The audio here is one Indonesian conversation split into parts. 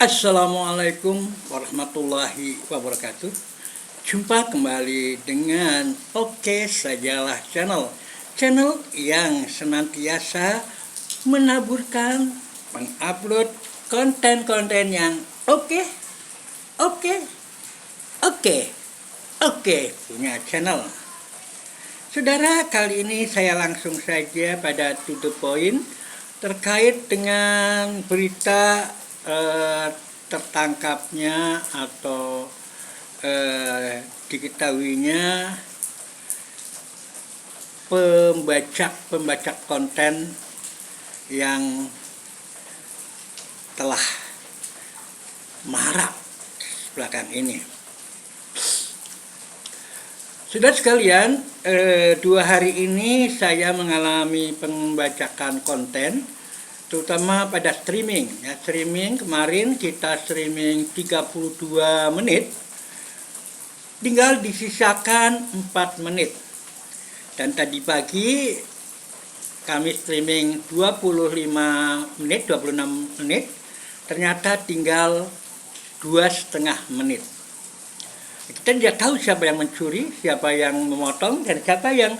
Assalamualaikum warahmatullahi wabarakatuh. Jumpa kembali dengan Oke Sajalah Channel. Channel yang senantiasa menaburkan, mengupload konten-konten yang oke, oke, oke, oke punya channel. Saudara, kali ini saya langsung saja pada to the point terkait dengan berita tertangkapnya atau diketahuinya pembajak konten yang telah marak belakang ini. Saudara sekalian, 2 hari ini saya mengalami pembajakan konten, terutama pada streaming. Ya, streaming kemarin kita streaming 32 menit, tinggal disisakan 4 menit. Dan tadi pagi kami streaming 25 menit, 26 menit, ternyata tinggal 2,5 menit. Kita tidak tahu siapa yang mencuri, siapa yang memotong, dan siapa yang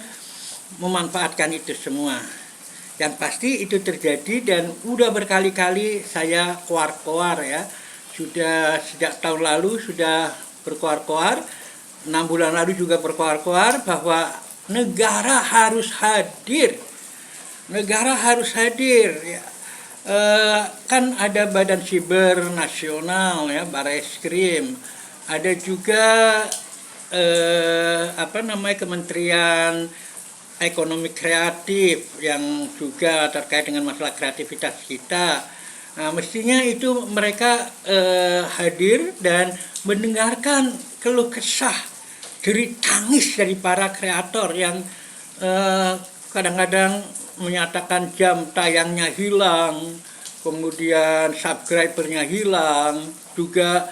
memanfaatkan itu semua. Yang pasti itu terjadi dan udah berkali-kali saya koar-koar ya. Sudah sejak tahun lalu sudah berkoar-koar, 6 bulan lalu juga berkoar-koar bahwa negara harus hadir. Negara harus hadir ya. Kan ada Badan Siber Nasional ya, Bareskrim. Ada juga Kementerian Ekonomi Kreatif yang juga terkait dengan masalah kreativitas kita. Nah, mestinya itu mereka hadir dan mendengarkan keluh kesah, jerit tangis dari para kreator yang kadang-kadang menyatakan jam tayangnya hilang, kemudian subscribernya hilang, juga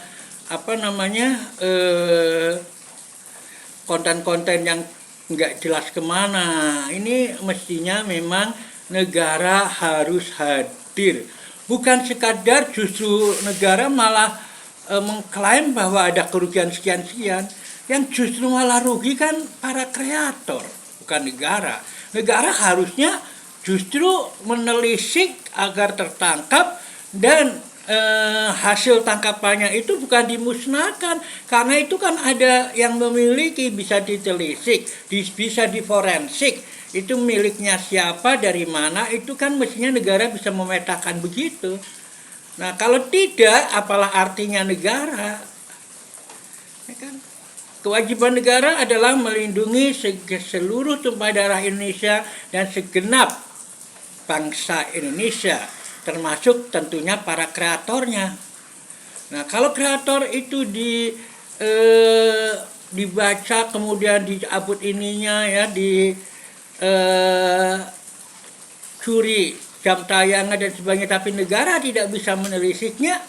konten-konten yang nggak jelas kemana. Ini mestinya memang negara harus hadir, bukan sekadar justru negara malah mengklaim bahwa ada kerugian sekian-sekian, yang justru malah rugi kan para kreator, bukan negara. Negara harusnya justru menelisik agar tertangkap dan hasil tangkapannya itu bukan dimusnahkan, karena itu kan ada yang memiliki, bisa ditelisik, bisa diforensik, itu miliknya siapa, dari mana, itu kan mestinya negara bisa memetakan begitu. Nah, kalau tidak, apalah artinya negara? Ya kan? Kewajiban negara adalah melindungi seluruh tumpah darah Indonesia dan segenap bangsa Indonesia, termasuk tentunya para kreatornya. Nah, kalau kreator itu dibaca, kemudian dicabut ininya ya, curi jam tayangnya dan sebagainya, tapi negara tidak bisa menelisiknya,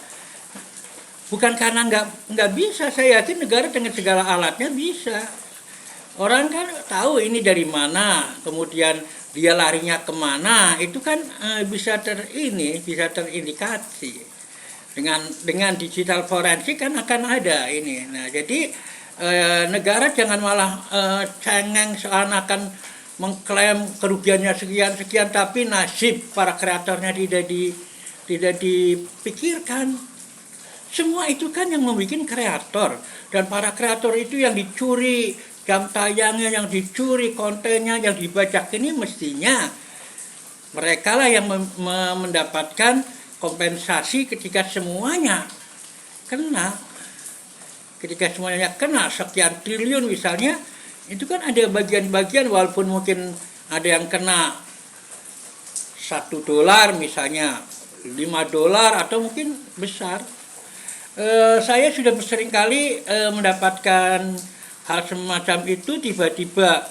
bukan karena nggak bisa. Saya yakin negara dengan segala alatnya bisa. Orang kan tahu ini dari mana, kemudian dia larinya kemana, itu kan bisa terindikasi. Dengan digital forensik kan akan ada ini. Nah, jadi negara jangan malah cengeng seakan mengklaim kerugiannya sekian-sekian, tapi nasib para kreatornya tidak dipikirkan. Semua itu kan yang membuat kreator, dan para kreator itu yang dicuri jam tayangnya, yang dicuri kontennya, yang dibajak, ini mestinya mereka lah yang mendapatkan kompensasi ketika semuanya kena. Ketika semuanya kena sekian triliun misalnya, itu kan ada bagian-bagian, walaupun mungkin ada yang kena $1 misalnya, $5 atau mungkin besar. Saya sudah sering kali mendapatkan hal semacam itu. Tiba-tiba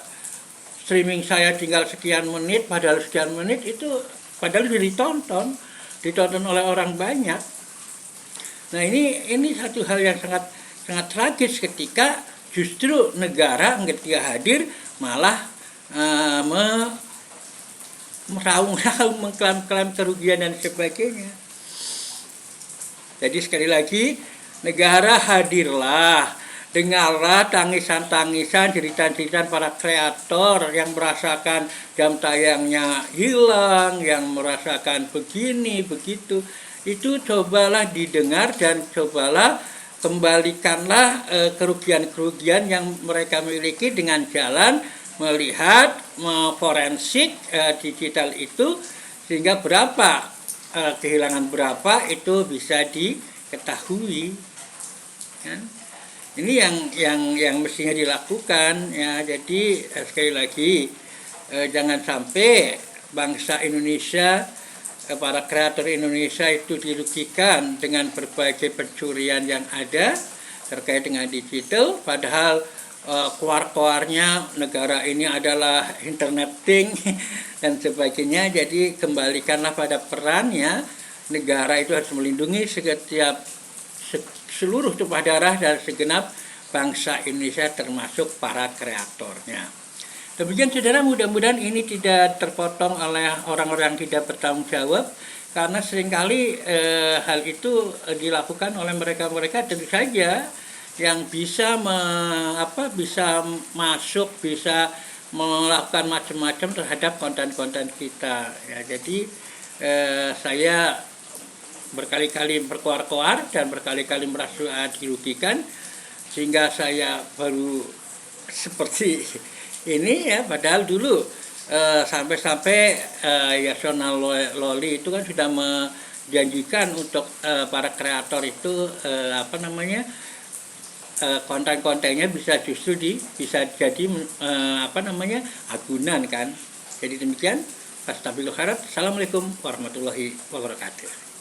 streaming saya tinggal sekian menit, padahal sekian menit itu padahal sudah ditonton oleh orang banyak. Nah, ini satu hal yang sangat tragis ketika justru negara ketika hadir malah meraung-raung, mengklaim-klaim kerugian dan sebagainya. Jadi sekali lagi, negara hadirlah, dengarlah tangisan-tangisan, jeritan-jeritan para kreator yang merasakan jam tayangnya hilang, yang merasakan begini, begitu. Itu cobalah didengar dan cobalah kembalikanlah kerugian-kerugian yang mereka miliki dengan jalan melihat forensik digital itu, sehingga berapa kehilangan berapa itu bisa diketahui. Ya. Ini yang mestinya dilakukan ya. Jadi sekali lagi jangan sampai bangsa Indonesia, para kreator Indonesia itu dirugikan dengan berbagai pencurian yang ada terkait dengan digital, padahal keluar-keluarnya negara ini adalah internet thing dan sebagainya. Jadi kembalikanlah pada perannya, negara itu harus melindungi seluruh tumpah darah dan segenap bangsa Indonesia termasuk para kreatornya. Demikian saudara, mudah-mudahan ini tidak terpotong oleh orang-orang yang tidak bertanggung jawab, karena seringkali hal itu dilakukan oleh mereka-mereka tentu saja yang bisa bisa masuk, bisa melakukan macam-macam terhadap konten-konten kita. Ya, jadi saya berkali-kali berkoar-koar dan berkali-kali merasa dirugikan, sehingga saya baru seperti ini ya. Padahal dulu sampai-sampai Yasona Lawli itu kan sudah menjanjikan untuk para kreator itu konten-kontennya bisa justru bisa jadi agunan kan. Jadi demikian. Astagfirullahaladzim. Assalamualaikum warahmatullahi wabarakatuh.